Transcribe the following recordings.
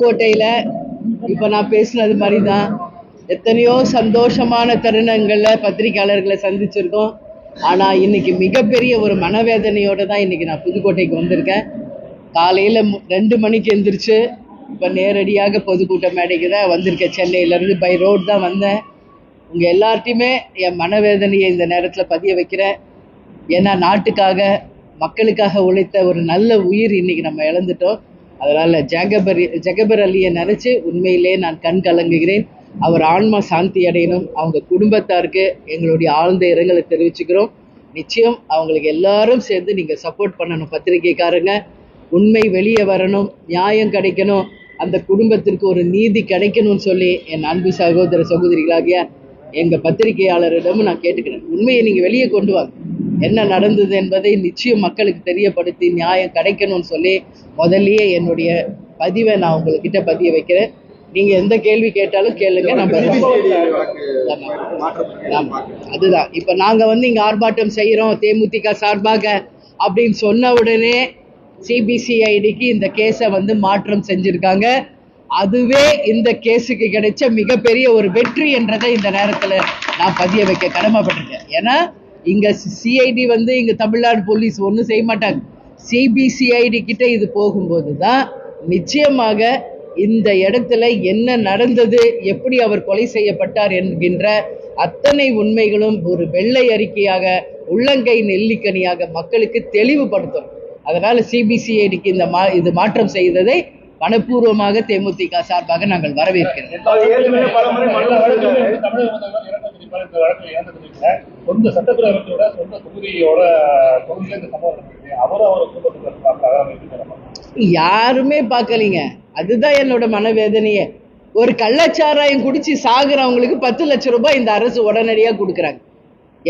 புதுக்கோட்டையில் இப்போ நான் பேசுனது மாதிரி தான் எத்தனையோ சந்தோஷமான தருணங்களில் பத்திரிகையாளர்களை சந்திச்சிருக்கோம். ஆனால் இன்னைக்கு மிகப்பெரிய ஒரு மனவேதனையோடு தான் இன்னைக்கு நான் புதுக்கோட்டைக்கு வந்திருக்கேன். காலையில் 2 மணிக்கு எந்திரிச்சு இப்போ நேரடியாக பொதுக்கூட்ட மேடைக்கு தான் வந்திருக்கேன். சென்னையிலேருந்து பை ரோட் தான் வந்தேன். உங்கள் எல்லார்ட்டையுமே என் மனவேதனையை இந்த நேரத்தில் பதிய வைக்கிறேன். ஏன்னா நாட்டுக்காக மக்களுக்காக உழைத்த ஒரு நல்ல உயிர் இன்னைக்கு நம்ம இழந்துட்டோம். அதனால் ஜகபர் அலியை நினச்சி உண்மையிலே நான் கண் கலங்குகிறேன். அவர் ஆன்மா சாந்தி அடையணும். அவங்க குடும்பத்தாருக்கு எங்களுடைய ஆழ்ந்த இரங்கலை தெரிவிச்சுக்கிறோம். நிச்சயம் அவங்களுக்கு எல்லாரும் சேர்ந்து நீங்கள் சப்போர்ட் பண்ணணும். பத்திரிகைக்காரங்க, உண்மை வெளியே வரணும், நியாயம் கிடைக்கணும், அந்த குடும்பத்திற்கு ஒரு நீதி கிடைக்கணும்னு சொல்லி என் அன்பு சகோதர சகோதரிகளாகிய எங்கள் பத்திரிகையாளரிடமும் நான் கேட்டுக்கிறேன். உண்மையை நீங்கள் வெளியே கொண்டு வாங்க. என்ன நடந்தது என்பதை நிச்சயம் மக்களுக்கு தெரியப்படுத்தி நியாயம் கிடைக்கணும்னு சொல்லி முதல்லயே என்னுடைய பதிவை நான் உங்ககிட்ட பதிய வைக்கிறேன். நீங்கள் எந்த கேள்வி கேட்டாலும் கேளுங்க. நம்ம அதுதான் இப்போ நாங்கள் இங்கே ஆர்ப்பாட்டம் செய்கிறோம் தேமுதிக சார்பாக அப்படின்னு சொன்ன உடனே சிபிசிஐடிக்கு இந்த கேஸை மாற்றம் செஞ்சுருக்காங்க. அதுவே இந்த கேஸுக்கு கிடைச்ச மிகப்பெரிய ஒரு வெற்றி என்றதை இந்த நேரத்தில் நான் பதிய வைக்க கடமைப்பட்டிருக்கேன். ஏன்னா இங்கே சிஐடி இங்கே தமிழ்நாடு போலீஸ் ஒன்றும் செய்ய மாட்டாங்க. சிபிசிஐடி கிட்ட இது போகும்போது தான் நிச்சயமாக இந்த இடத்துல என்ன நடந்தது, எப்படி அவர் கொலை செய்யப்பட்டார் என்கின்ற அத்தனை உண்மைகளும் ஒரு வெள்ளை அறிக்கையாக, உள்ளங்கை நெல்லிக்கனியாக மக்களுக்கு தெளிவுபடுத்தும். அதனால சிபிசிஐடிக்கு இது மாற்றம் செய்ததை மனப்பூர்வமாக தேமுதிக சார்பாக நாங்கள் வரவேற்கிறோம். யாருமே பார்க்கலீங்க. அதுதான் என்னோட மனவேதனையே. ஒரு கள்ளச்சாராயம் குடிச்சு சாகுறவங்களுக்கு 10 லட்சம் ரூபாய் இந்த அரசு உடனடியாக கொடுக்குறாங்க.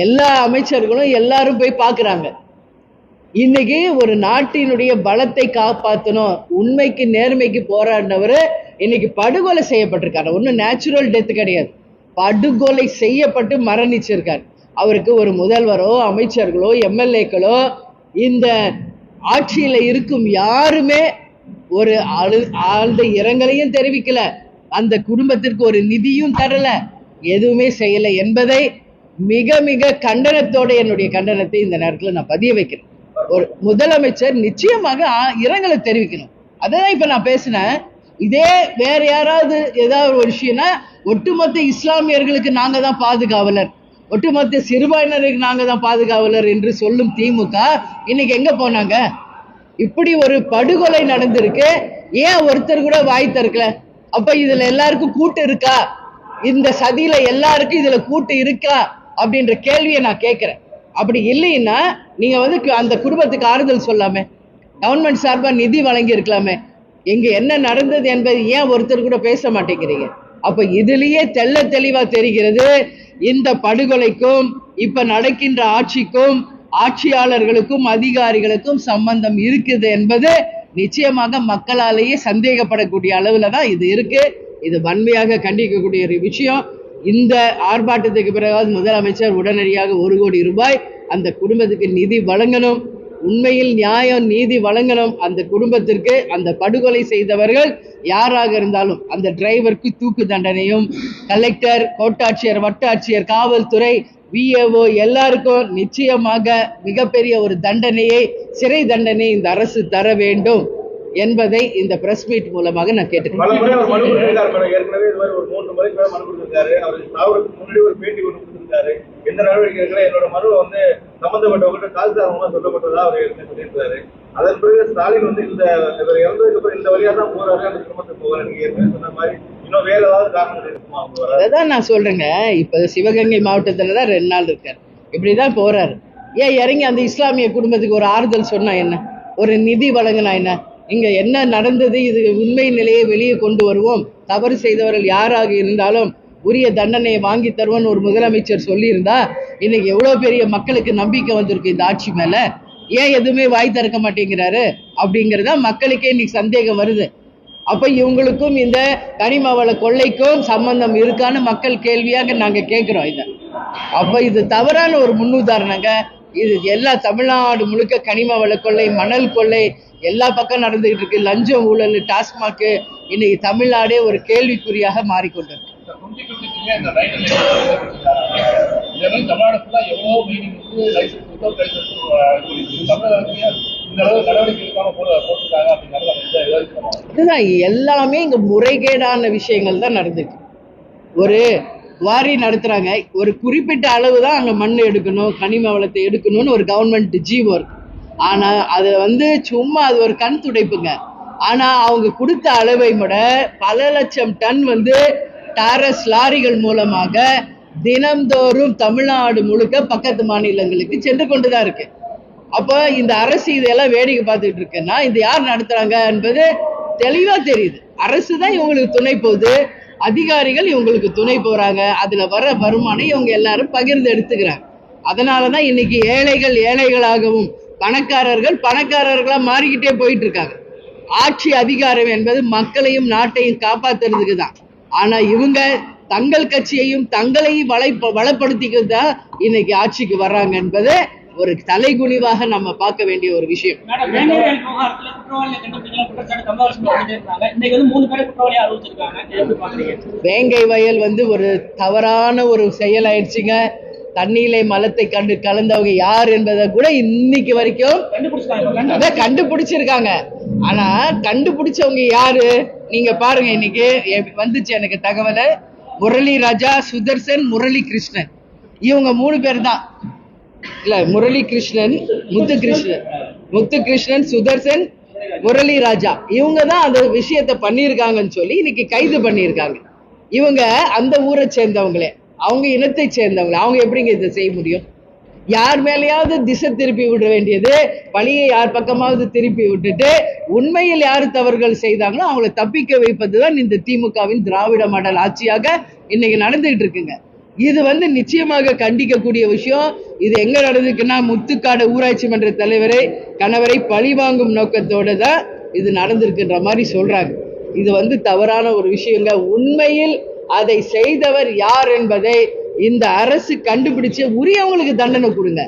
எல்லா அமைச்சர்களும் எல்லாரும் போய் பார்க்குறாங்க. இன்னைக்கு ஒரு நாட்டினுடைய பலத்தை காப்பாற்றணும், உண்மைக்கு நேர்மைக்கு போராடினவர் இன்னைக்கு படுகொலை செய்யப்பட்டிருக்காரு. ஒன்றும் நேச்சுரல் டெத் கிடையாது, படுகொலை செய்யப்பட்டு மரணிச்சிருக்கார். அவருக்கு ஒரு முதல்வரோ அமைச்சர்களோ எம்எல்ஏக்களோ இந்த ஆட்சியில் இருக்கும் யாருமே ஒரு ஆழ்ந்த இரங்கலையும் தெரிவிக்கல, அந்த குடும்பத்திற்கு ஒரு நிதியும் தரல, எதுவுமே செய்யலை என்பதை மிக மிக கண்டனத்தோட என்னுடைய கண்டனத்தை இந்த நேரத்தில் நான் பதிய வைக்கிறேன். ஒரு முதலமைச்சர் நிச்சயமாக இரங்கலை தெரிவிக்கணும். அதான் இப்ப நான் பேசினேன். இதே வேற யாராவது ஏதாவது ஒரு விஷயம்னா ஒட்டுமொத்த இஸ்லாமியர்களுக்கு நாங்க தான் பாதுகாவலர், ஒட்டுமொத்த சிறுபான்மையினருக்கு நாங்க தான் பாதுகாவலர் என்று சொல்லும் திமுக இன்னைக்கு எங்க போனாங்க? இப்படி ஒரு படுகொலை நடந்திருக்கு, ஏன் ஒருத்தர் கூட வாய் திறக்கல? அப்ப இதுல எல்லாருக்கும் கூட்டு இருக்கா? இந்த சதியில எல்லாருக்கும் இதுல கூட்டு இருக்கா அப்படின்ற கேள்வியை நான் கேட்கிறேன். அப்படி இல்லைன்னா நீங்க அந்த குடும்பத்துக்கு ஆறுதல் சொல்லாமே, கவர்மெண்ட் சார்பா நிதி வழங்கி இருக்கலாமே. எங்க என்ன நடந்தது என்பது ஏன் ஒருத்தர் கூட பேச மாட்டேங்கிறீங்க? அப்ப இதுலயே தெள்ள தெளிவா தெரிகிறது, இந்த படுகொலைக்கும் இப்ப நடக்கின்ற ஆட்சிக்கும் ஆட்சியாளர்களுக்கும் அதிகாரிகளுக்கும் சம்பந்தம் இருக்குது என்பது நிச்சயமாக மக்களாலேயே சந்தேகப்படக்கூடிய அளவுல தான் இது இருக்கு. இது வன்மையாக கண்டிக்கக்கூடிய ஒரு விஷயம். இந்த ஆர்ப்பாட்டத்துக்கு பிறகு முதலமைச்சர் உடனடியாக 1 கோடி ரூபாய் அந்த குடும்பத்துக்கு நிதி வழங்கணும். உண்மையில் நியாயம் நீதி வழங்கணும் அந்த குடும்பத்திற்கு. அந்த படுகொலை செய்தவர்கள் யாராக இருந்தாலும் அந்த டிரைவருக்கு தூக்கு தண்டனையும், கலெக்டர், கோட்டாட்சியர், வட்டாட்சியர், காவல்துறை, விஏஓ எல்லாருக்கும் நிச்சயமாக மிகப்பெரிய ஒரு தண்டனையை, சிறை தண்டனை இந்த அரசு தர வேண்டும் என்பதை இந்த பிரஸ் மீட் மூலமாக நான் கேட்டுக்கிறேன். அதன் பிறகு ஸ்டாலின் இந்த இறந்ததுக்கு அப்புறம் இந்த வழியா தான் போறாரு, அந்த குடும்பத்துக்கு போவாரு. நீங்க ஏற்கனவே சொன்ன மாதிரி இன்னும் வேற ஏதாவது காரணம் இருக்குமா? அதான் நான் சொல்றேங்க. இப்ப சிவகங்கை மாவட்டத்துலதான் 2 நாள் இருக்காரு, இப்படிதான் போறாரு. ஏன் இறங்கி அந்த இஸ்லாமிய குடும்பத்துக்கு ஒரு ஆறுதல் சொன்னா என்ன, ஒரு நிதி வழங்கினா என்ன? இங்க என்ன நடந்தது, இது உண்மை நிலையை வெளியே கொண்டு வருவோம், தவறு செய்தவர்கள் யாராக இருந்தாலும் உரிய தண்டனையை வாங்கி தருவோம்னு ஒரு முதலமைச்சர் சொல்லியிருந்தா இன்னைக்கு எவ்வளவு பெரிய மக்களுக்கு நம்பிக்கை வந்திருக்கு இந்த ஆட்சி மேல. ஏன் எதுவுமே வாய் திறக்க மாட்டேங்கிறாரு அப்படிங்கிறதா மக்களுக்கே இன்னைக்கு சந்தேகம் வருது. அப்ப இவங்களுக்கும் இந்த கனிம வள கொள்ளைக்கும் சம்பந்தம் இருக்கான்னு மக்கள் கேள்வியாக நாங்க கேட்கிறோம். இத அப்ப இது தவறான ஒரு முன்னுதாரணங்க. இது எல்லா தமிழ்நாடு முழுக்க கனிம வள கொள்ளை, மணல் கொள்ளை எல்லா பக்கம் நடந்துகிட்டு இருக்கு. லஞ்சம், ஊழல், டாஸ்மாக், இன்னைக்கு தமிழ்நாடே ஒரு கேள்விக்குறியாக மாறிக்கொண்டிருக்கு. இதுதான் எல்லாமே இங்க முறைகேடான விஷயங்கள் தான் நடந்துருக்கு. ஒரு வாரி நடத்துறாங்க, ஒரு குறிப்பிட்ட அளவு தான் அங்க மண் எடுக்கணும், கனிம வளத்தை எடுக்கணும்னு ஒரு கவர்மெண்ட் ஜீவோ இருக்கு. ஆனா அது சும்மா அது ஒரு கண் துடைப்புங்க. ஆனா அவங்க கொடுத்த அளவை விட பல லட்சம் டன் டாரஸ் லாரிகள் மூலமாக தினம்தோறும் தமிழ்நாடு முழுக்க பக்கத்து மாநிலங்களுக்கு சென்று கொண்டுதான் இருக்கு. அப்போ இந்த அரசு இதெல்லாம் வேடிக்கை பார்த்துட்டு இருக்குன்னா இது யார் நடத்துறாங்க என்பது தெளிவா தெரியுது. அரசு தான் இவங்களுக்கு துணை போகுது, அதிகாரிகள் இவங்களுக்கு துணை போறாங்க. அதுல வர வருமானம் இவங்க எல்லாரும் பகிர்ந்து எடுத்துக்கிறாங்க. அதனாலதான் இன்னைக்கு ஏழைகள் ஏழைகளாகவும் பணக்காரர்கள் பணக்காரர்களா மாறிக்கிட்டே போயிட்டு இருக்காங்க. ஆட்சி அதிகாரம் என்பது மக்களையும் நாட்டையும் காப்பாத்துறதுக்கு தான். ஆனா இவங்க தங்கள் கட்சியையும் தங்களையும் வளப்படுத்திக்கிட்டு தான் இன்னைக்கு ஆட்சிக்கு வர்றாங்க என்பது ஒரு தலைகுனிவாக நம்ம பார்க்க வேண்டிய ஒரு விஷயம். வேங்கை வயல் ஒரு தவறான ஒரு செயல் ஆயிடுச்சுங்க. தண்ணீரை மலத்தை கலந்தவங்க யார் என்பதை கூட இன்னைக்கு வரைக்கும் கண்டுபிடிச்சிருக்காங்க. ஆனா கண்டுபிடிச்சவங்க யாரு நீங்க பாருங்க. இன்னைக்கு வந்துச்சு எனக்கு தகவல், முரளி ராஜா, சுதர்சன், முரளி கிருஷ்ணன், இவங்க 3 பேர் தான். இல்ல, முரளி கிருஷ்ணன், முத்துகிருஷ்ணன், சுதர்சன், முரளி ராஜா, இவங்க தான் அந்த விஷயத்தை பண்ணியிருக்காங்கன்னு சொல்லி இன்னைக்கு கைது பண்ணியிருக்காங்க. இவங்க அந்த ஊரை சேர்ந்தவங்களே, அவங்க இனத்தை சேர்ந்தவங்களே. அவங்க எப்படிங்க இதை செய்ய முடியும்? யார் மேலேயாவது திசை திருப்பி விட வேண்டியது, பழியை யார் பக்கமாவது திருப்பி விட்டுட்டு உண்மையில் யார் தவறுகள் செய்தாங்களோ அவங்களை தப்பிக்க வைப்பதுதான் இந்த திமுகவின் திராவிட மாடல் ஆட்சியாக இன்னைக்கு நடந்துகிட்டு இருக்குங்க. இது நிச்சயமாக கண்டிக்கக்கூடிய விஷயம். இது எங்க நடந்துக்குன்னா முத்துக்காடு ஊராட்சி மன்ற கணவரை பழிவாங்கும் நோக்கத்தோடு தான் இது நடந்திருக்குன்ற மாதிரி சொல்றாங்க. இது தவறான ஒரு விஷயங்க. உண்மையில் அதை செய்தவர் யார் என்பதை இந்த அரசு கண்டுபிடிச்சு உரியவங்களுக்கு தண்டனை கொடுங்க.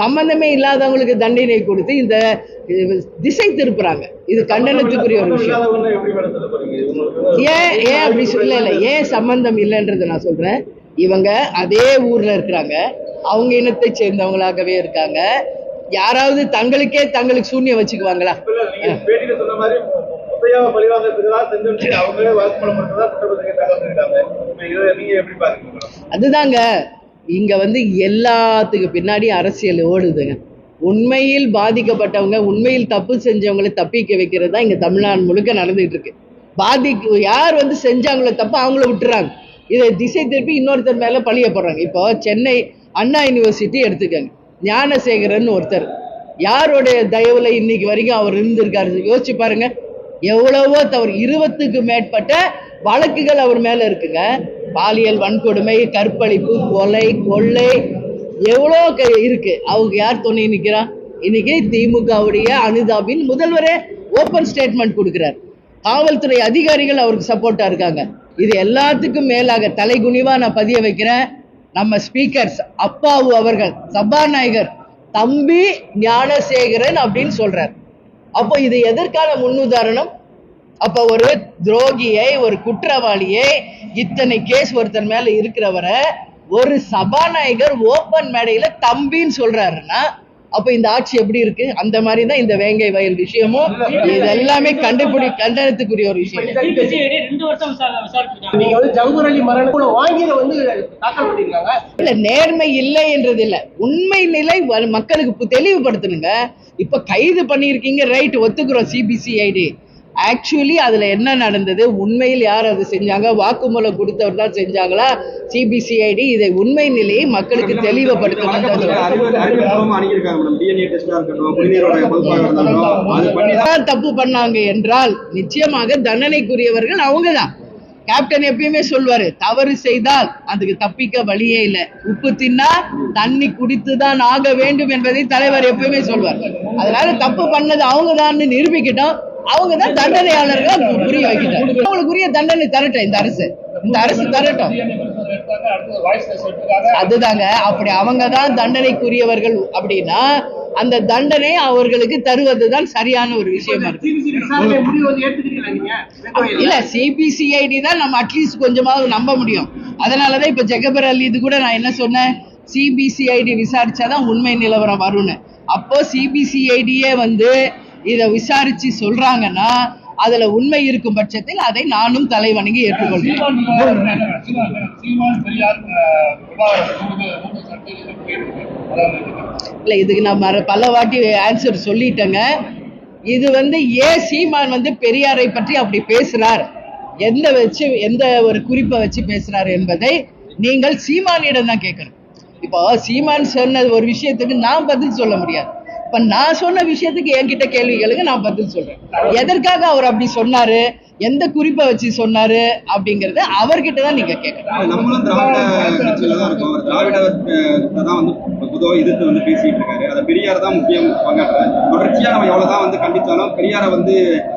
சம்பந்தமே இல்லாதவங்களுக்கு தண்டனை கொடுத்து இந்த திசை திருப்புறாங்க. இது கண்டனத்துக்குரிய ஒரு விஷயம். ஏன் அப்படி சொல்லல? ஏன் சம்பந்தம் இல்லைன்றதை நான் சொல்றேன். இவங்க அதே ஊர்ல இருக்கிறாங்க, அவங்க இனத்தை சேர்ந்தவங்களாகவே இருக்காங்க. யாராவது தங்களுக்கு சூன்யம் வச்சுக்குவாங்களா? அதுதாங்க இங்க எல்லாத்துக்கு பின்னாடி அரசியல் ஓடுதுங்க. உண்மையில் பாதிக்கப்பட்டவங்க, உண்மையில் தப்பு செஞ்சவங்களை தப்பிக்க வைக்கிறது தான் இங்க தமிழ்நாடு முழுக்க நடந்துட்டு இருக்கு. யார் செஞ்சாங்களோ தப்பு அவங்கள விட்டுறாங்க. இதை திசை திருப்பி இன்னொருத்தர் மேல பழிய போடுறாங்க. இப்போ சென்னை அண்ணா யூனிவர்சிட்டி எடுத்துக்கங்க. ஞானசேகரன் ஒருத்தர், யாருடைய தயவுல இன்னைக்கு வரைக்கும் அவர் இருந்திருக்காரு யோசிச்சு பாருங்க. எவ்வளவோ தவறு, 20க்கு மேற்பட்ட வழக்குகள் அவர் மேல இருக்குங்க. பாலியல் வன்கொடுமை, கற்பழிப்பு, கொலை, கொள்ளை எவ்வளோ இருக்கு. அவங்க யார் துணை நிக்கிறா? இன்னைக்கு திமுகவுடைய அனுதாபின் முதல்வரே ஓபன் ஸ்டேட்மெண்ட் கொடுக்கிறார். காவல்துறை அதிகாரிகள் அவருக்கு சப்போர்ட்டா இருக்காங்க. இது எல்லாத்துக்கும் மேலாக தலைகுனிவா நான் பதிய வைக்கிறேன். நம்ம ஸ்பீக்கர் அப்பாவு அவர்கள் சபாநாயகர் தம்பி ஞானசேகரன் அப்படின்னு சொல்றார். அப்போ இது எதற்கான முன்னுதாரணம்? அப்ப ஒரு துரோகியை, ஒரு குற்றவாளியை, இத்தனை கேஸ் ஒருத்தர் மேல இருக்கிறவரை ஒரு சபாநாயகர் ஓபன் மேடையில தம்பின்னு சொல்றாருன்னா அப்ப இந்த ஆட்சி எப்படி இருக்கு? அந்த மாதிரி தான் இந்த வேங்கை வயல் விஷயமும். இது எல்லாமே கண்டனத்துக்குரிய ஒரு விஷயம். இல்ல, நேர்மை இல்லை என்றது இல்ல, உண்மை நிலை மக்களுக்கு தெளிவுபடுத்தணுங்க. இப்ப கைது பண்ணிருக்கீங்க, ரைட், ஒத்துக்கிறோம். சிபிசிஐடி ஆக்சுவலி அதுல என்ன நடந்தது, உண்மையில் யார் அது செஞ்சாங்க, வாக்குமூலம் கொடுத்தவர் தான் செஞ்சாங்களா? சிபிசிஐடி இதை உண்மை நிலையை மக்களுக்கு தெளிவுபடுத்தணும். தப்பு பண்ணாங்க என்றால் நிச்சயமாக தண்டனைக்குரியவர்கள் அவங்கதான். கேப்டன் எப்பயுமே சொல்வாரு, தவறு செய்தால் அதுக்கு தப்பிக்க வழியே இல்லை, உப்பு தின்னா தண்ணி குடித்துதான் ஆக வேண்டும் என்பதை தலைவர் எப்பயுமே சொல்வார். அதனால தப்பு பண்ணது அவங்கதான் நிரூபிக்கிட்டோம். அவங்க தான் தண்டனையாளர்கள் புரிய வைக்கிட்டாங்க. அவங்களுக்கு உரிய தண்டனை தரட்டும் இந்த அரசு தரட்டும். அதுதாங்க. அப்படி அவங்க தான் தண்டனைக்குரியவர்கள் அப்படின்னா அந்த தண்டனை அவர்களுக்கு தருவதுதான் சரியான ஒரு விஷயமா இருக்கு. இல்ல சிபிசிஐடி தான் நம்ம அட்லீஸ்ட் கொஞ்சமாவது நம்ப முடியும். அதனாலதான் இப்ப ஜெகபர் அலி இது கூட நான் என்ன சொன்னேன், சிபிசிஐடி விசாரிச்சாதான் உண்மை நிலவரம் வரும்னு. அப்போ சிபிசிஐடியே இத விசாரிச்சு சொல்றாங்கன்னா அதுல உண்மை இருக்கும் பட்சத்தில் அதை நானும் தலைவணங்கி ஏற்றுக்கொள்கிறேன். இல்ல இதுக்கு நான் பல வாட்டி ஆன்சர் சொல்லிட்டேங்க. இது ஏன் சீமான் பெரியாரை பற்றி அப்படி பேசுறார், எந்த ஒரு குறிப்பை வச்சு பேசுறாரு என்பதை நீங்கள் சீமானிடம் தான் கேட்கணும். இப்போ சீமான் சொன்ன ஒரு விஷயத்துக்கு நான் பதில் சொல்ல முடியாது. இப்ப நான் சொன்ன விஷயத்துக்கு என்கிட்ட கேள்விகளுக்கு நான் பதில் சொல்றேன். எதற்காக அவர் அப்படி சொன்னாரு, எந்த குறிப்பை வச்சு சொன்னாரு அப்படிங்கறத அவர்கிட்ட தான் நீங்க கேட்கணும். நம்மளும் திராவிட கட்சியில தான் இருக்கோம். திராவிடத்தை தான் பொதுவாக எதிர்த்து பேசிட்டு இருக்காரு. அதை பெரியார் தான் முக்கியம் பங்காற்றுறாரு. தொடர்ச்சியா நம்ம எவ்வளவுதான் கண்டிச்சாலும் பெரியாரை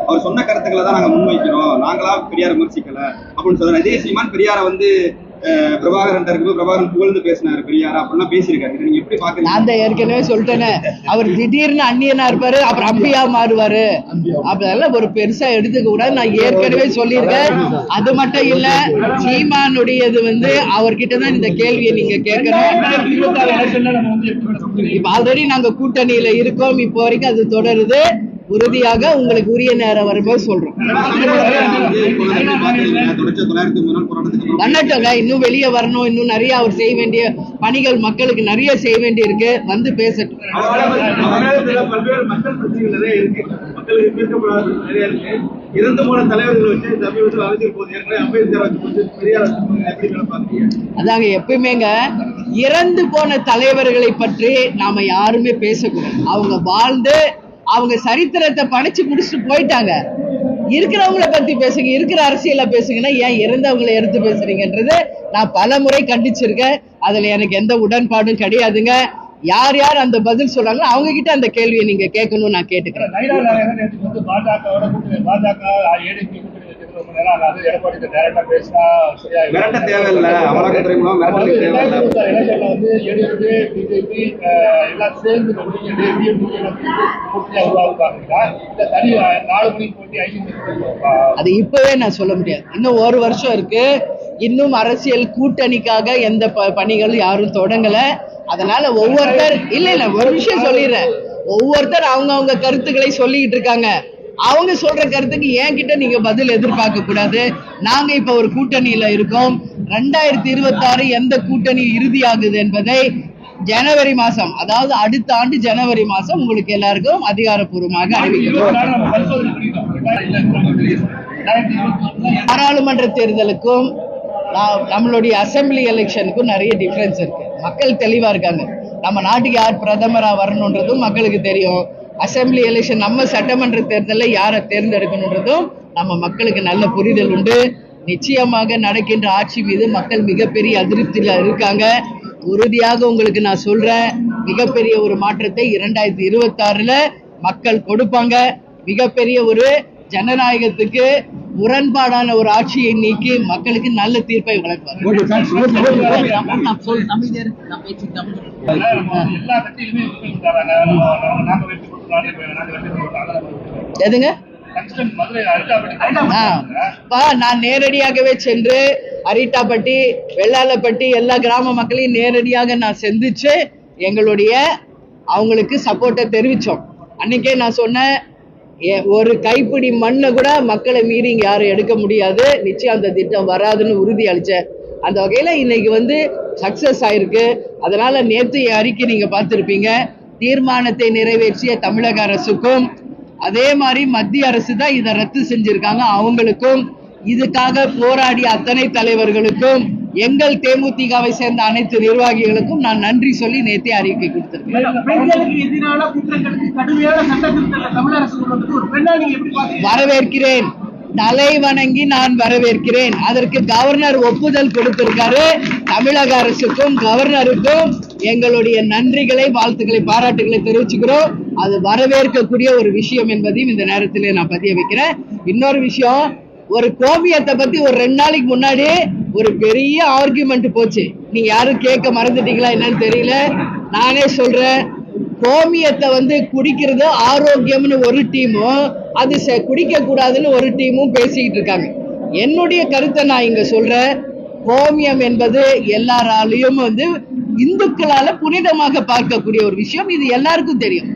அவர் சொன்ன கருத்துக்களை தான் நாங்க முன்வைக்கிறோம், நாங்களா பெரியாரை விமர்சிக்கல அப்படின்னு சொல்றாரு. இதே சீமான் பெரியாரை பிரபாகரன் இருக்கும்போது பிரபாகரன் புகழ்ந்து பேசினாரு பெரியாரா அப்படின்னா பேசியிருக்காரு. நீங்க எப்படி பாக்குறீங்க? நான் ஏற்கனவே சொல்லிட்டேனே, அவர் திடீர்னு அந்நியனா இருப்பாரு, அப்புறம் அம்பியா மாறுவாரு, அதெல்லாம் ஒரு பெருசா எடுத்துக்க கூடாது. நான் ஏற்கனவே சொல்லியிருக்கேன். அது மட்டும் இல்ல, சீமானுடையது அவர்கிட்ட தான் இந்த கேள்வியை நீங்க கேட்கணும். இப்ப ஆல்ரெடி நாங்க கூட்டணியில இருக்கோம், இப்போ வரைக்கும் அது தொடருது. உறுதியாக உங்களுக்கு உரிய நேரம் வரும்போது சொல்றோம். பண்ணட்டோங்க, இன்னும் வெளியே வரணும், இன்னும் நிறைய அவர் செய்ய வேண்டிய பணிகள் மக்களுக்கு நிறைய செய்ய வேண்டி இருக்கு, பேசட்டும். பல்வேறு மக்கள் பிரச்சனைகள் நிறைய இருக்கு, மக்களுக்கு பேசப்படாத நிறைய இருக்கு. இறந்து போன தலைவர்கள் வச்சு சமீபத்தில் அரசியல் போது ஏற்கனவே அம்பேத்கர் வச்சு பெரியார் எப்படி பாக்குறீங்க? அதாங்க எப்பயுமேங்க இறந்து போன தலைவர்களை பற்றி நாம யாருமே பேசக்கூடாது. அவங்க வாழ்ந்து அவங்க சரித்திரத்தை படைச்சு முடிச்சுட்டு போயிட்டாங்க. இருக்கிறவங்களை பத்தி பேசுங்க, இருக்கிற அரசியல பேசுங்கன்னா ஏன் இறந்தவங்களை எடுத்து பேசுறீங்கன்றது நான் பல முறை கண்டிச்சிருக்கேன். அதுல எனக்கு எந்த உடன்பாடும் கிடையாதுங்க. யார் யார் அந்த பதில் சொல்றாங்களோ அவங்க கிட்ட அந்த கேள்வியை நீங்க கேட்கணும்னு நான் கேட்டுக்கிறேன். அது இப்பவே நான் சொல்ல முடியாது. இன்னும் ஒரு வருஷம் இருக்கு. இன்னும் அரசியல் கூட்டணிக்காக எந்த பணிகள் யாரும் தொடங்கல. அதனால ஒவ்வொருத்தர் இல்ல ஒரு விஷயம் சொல்லிடுறேன், ஒவ்வொருத்தர் அவங்க கருத்துக்களை சொல்லிட்டு இருக்காங்க. அவங்க சொல்ற கருத்துக்கு என்கிட்ட நீங்க பதில் எதிர்பார்க்க கூடாது. நாங்க இப்ப ஒரு கூட்டணியில இருக்கோம். 2026 எந்த கூட்டணி இறுதியாகுது என்பதை ஜனவரி மாசம், அதாவது அடுத்த ஆண்டு ஜனவரி மாசம் உங்களுக்கு எல்லாருக்கும் அதிகாரப்பூர்வமாக அறிவிக்கிறோம். பாராளுமன்ற தேர்தலுக்கும் நம்மளுடைய அசம்பிளி எலெக்ஷனுக்கும் நிறைய டிஃபரன்ஸ் இருக்கு. மக்கள் தெளிவா இருக்காங்க. நம்ம நாட்டுக்கு யார் பிரதமரா வரணும்ன்றதும் மக்களுக்கு தெரியும். அசம்பிளி எலெக்ஷன், நம்ம சட்டமன்ற தேர்தலில் யாரை தேர்ந்தெடுக்கணுன்றதும் நம்ம மக்களுக்கு நல்ல புரிதல் உண்டு. நிச்சயமாக நடக்கின்ற ஆட்சி மீது மக்கள் மிகப்பெரிய அதிருப்தியில இருக்காங்க. உறுதியாக உங்களுக்கு நான் சொல்றேன், மிகப்பெரிய ஒரு மாற்றத்தை 2026 மக்கள் கொடுப்பாங்க. மிகப்பெரிய ஒரு ஜனநாயகத்துக்கு முரண்பாடான ஒரு ஆட்சியை நீக்கி மக்களுக்கு நல்ல தீர்ப்பை வழங்குவார். எதுங்க? நான் நேரடியாகவே சென்று அரிட்டாப்பட்டி, வெள்ளாளப்பட்டி எல்லா கிராம மக்களையும் நேரடியாக நான் சந்திச்சு எங்களுடைய அவங்களுக்கு சப்போர்ட்டை தெரிவிச்சோம். அன்னைக்கே நான் சொன்னேன், ஒரு கைப்பிடி மண்ணை கூட மக்களை மீறி இங்க யாரும் எடுக்க முடியாது, நிச்சயம் அந்த திட்டம் வராதுன்னு உறுதி அளிச்சேன். அந்த வகையில இன்னைக்கு சக்சஸ் ஆயிருக்கு. அதனால நேற்று அறிக்கை நீங்க பார்த்திருப்பீங்க. தீர்மானத்தை நிறைவேற்றிய தமிழக அரசுக்கும் அதே மாதிரி மத்திய அரசு தான் இதை ரத்து செஞ்சிருக்காங்க. அவங்களுக்கும் இதுக்காக போராடிய அத்தனை தலைவர்களுக்கும் எங்கள் தேமுதிகவை சேர்ந்த அனைத்து நிர்வாகிகளுக்கும் நான் நன்றி சொல்லி நேற்றே அறிக்கை கொடுத்திருக்கேன். வரவேற்கிறேன், தலை வணங்கி நான் வரவேற்கிறேன். அதற்கு கவர்னர் ஒப்புதல் கொடுத்திருக்காரு. தமிழக அரசுக்கும் கவர்னருக்கும் எங்களுடைய நன்றிகளை, வாழ்த்துக்களை, பாராட்டுகளை தெரிவிச்சுக்கிறோம். அது வரவேற்கக்கூடிய ஒரு விஷயம் என்பதையும் இந்த நேரத்திலே நான் பதிய வைக்கிறேன். இன்னொரு விஷயம், ஒரு கோமியத்தை பத்தி ஒரு 2 நாளைக்கு முன்னாடி ஒரு பெரிய ஆர்குமெண்ட் போச்சு. நீங்க யாரும் கேட்க மறந்துட்டீங்களா என்னன்னு தெரியல. நானே சொல்றேன், கோமியத்தை வந்து குடிக்கிறது ஆரோக்கியம்னு ஒரு டீமும், அது குடிக்க கூடாதுன்னு ஒரு டீமும் பேசிக்கிட்டு இருக்காங்க. என்னுடைய கருத்தை நான் இங்க சொல்றேன், கோமியம் என்பது எல்லாராலையும் வந்து இந்துக்களால புனிதமாக பார்க்கக்கூடிய ஒரு விஷயம். இது எல்லாருக்கும் தெரியும்.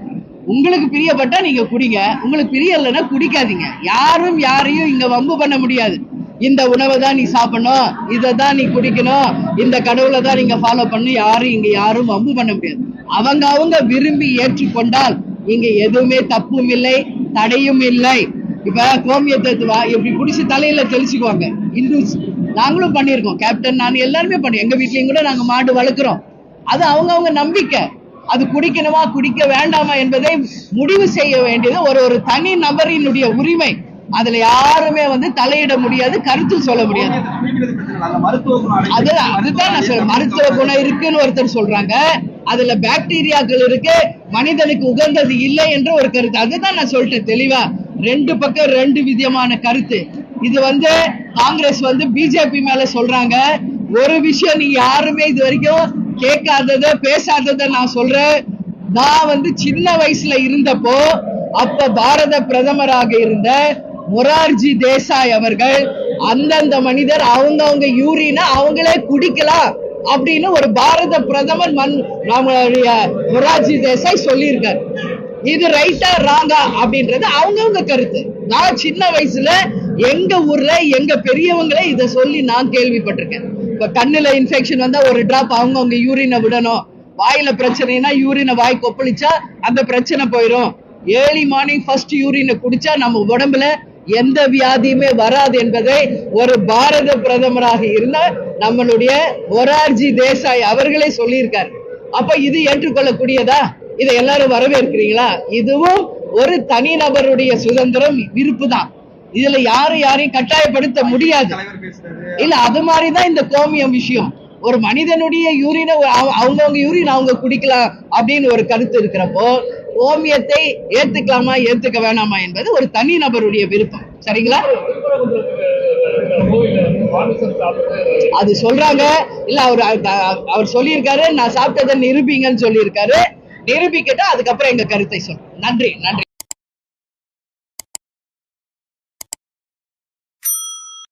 உங்களுக்கு பிரியப்பட்டா நீங்க குடிங்க, உங்களுக்கு பிரியலைன்னா குடிக்காதீங்க. யாரும் யாரையும் இங்க வம்பு பண்ண முடியாது. இந்த உணவை தான் நீ சாப்பிடணும், இதை தான் நீ குடிக்கணும், இந்த கடவுளை தான் நீங்க ஃபாலோ பண்ணணும், யாரும் வம்பு பண்ண முடியாது. அவங்க விரும்பி ஏற்றுக்கொண்டால் இங்க எதுவுமே தப்பும் இல்லை, தடையும் இல்லை. இப்ப கோமியத்தை இப்படி குடிச்சு தலையில தெளிச்சுக்குவாங்க இந்துஸ். நாங்களும் பண்ணியிருக்கோம், கேப்டன் நான் எல்லாருமே பண்ணி, எங்க வீட்லயும் கூட நாங்க மாடு வளர்க்குறோம். அது அவங்க நம்பிக்கை. அது குடிக்கணுமா குடிக்க வேண்டாமா என்பதை முடிவு செய்ய வேண்டியது ஒரு தனி நபரினுடைய உரிமை. அதுல யாருமே வந்து தலையிட முடியாது, கருத்து சொல்ல முடியாது. அதுதான் நான் சொல்றேன், மருத்துவ குணம் இருக்குன்னு ஒருத்தர் சொல்றாங்க, அதுல பாக்டீரியாக்கள் இருக்கு, மனிதனுக்கு உகந்தது இல்லை என்ற ஒரு கருத்து. அதுதான் நான் சொல்லிட்டேன் தெளிவா. 2 பக்கம் 2 விதமான கருத்து. இது வந்து காங்கிரஸ் வந்து பிஜேபி மேல சொல்றாங்க. ஒரு விஷயம் நீங்க யாருமே இது வரைக்கும் கேட்காதத பேசாதத நான் சொல்றேன். நான் வந்து சின்ன வயசுல இருந்தப்போ அப்ப பாரத பிரதமராக இருந்த மொரார்ஜி தேசாய் அவர்கள் அந்தந்த மனிதர் அவங்க யூரினை அவங்களே குடிக்கலாம் அப்படின்னு ஒரு பாரத பிரதமர் நம்மளுடைய மொரார்ஜி தேசாய் சொல்லியிருக்காரு. இது ரைட்டா ராங்கா அப்படின்றது அவங்கவுங்க கருத்து. நான் சின்ன வயசுல எங்க ஊர்ல எங்க பெரியவங்களே இதை சொல்லி நான் கேள்விப்பட்டிருக்கேன். இப்ப கண்ணுல இன்ஃபெக்ஷன் வந்தா ஒரு டிராப் அவங்க யூரினை விடணும், வாயில பிரச்சனைனா யூரினை வாய் கொப்பளிச்சா அந்த பிரச்சனை போயிடும், ஏர்லி மார்னிங் ஃபர்ஸ்ட் யூரினை குடிச்சா நம்ம உடம்புல எந்த வியாதியுமே வராது என்பதை ஒரு பாரத பிரதமராக இருந்த நம்மளுடைய மொரார்ஜி தேசாய் அவர்களே சொல்லியிருக்காரு. அப்ப இது ஏற்றுக்கொள்ளக்கூடியதா? இதை எல்லாரும் வரவேற்கிறீங்களா? இதுவும் ஒரு தனிநபருடைய சுதந்திரம், விருப்பு தான். இதுல யாரையும் கட்டாயப்படுத்த முடியாது. இல்ல, அது மாதிரிதான் இந்த கோமியம் விஷயம். ஒரு மனிதனுடைய யூரினை அவங்கவுங்க யூரின் அவங்க குடிக்கலாம் அப்படின்னு ஒரு கருத்து இருக்கிறப்போ கோமியத்தை ஏத்துக்கலாமா ஏத்துக்க வேணாமா என்பது ஒரு தனி நபருடைய விருப்பம். சரிங்களா? அது சொல்றாங்க இல்ல, அவர் சொல்லியிருக்காரு, நான் சாப்பிட்டதை நிரூபிங்கன்னு சொல்லியிருக்காரு. நிரூபிக்கிட்டா அதுக்கப்புறம் எங்க கருத்தை சொல்றோம். நன்றி.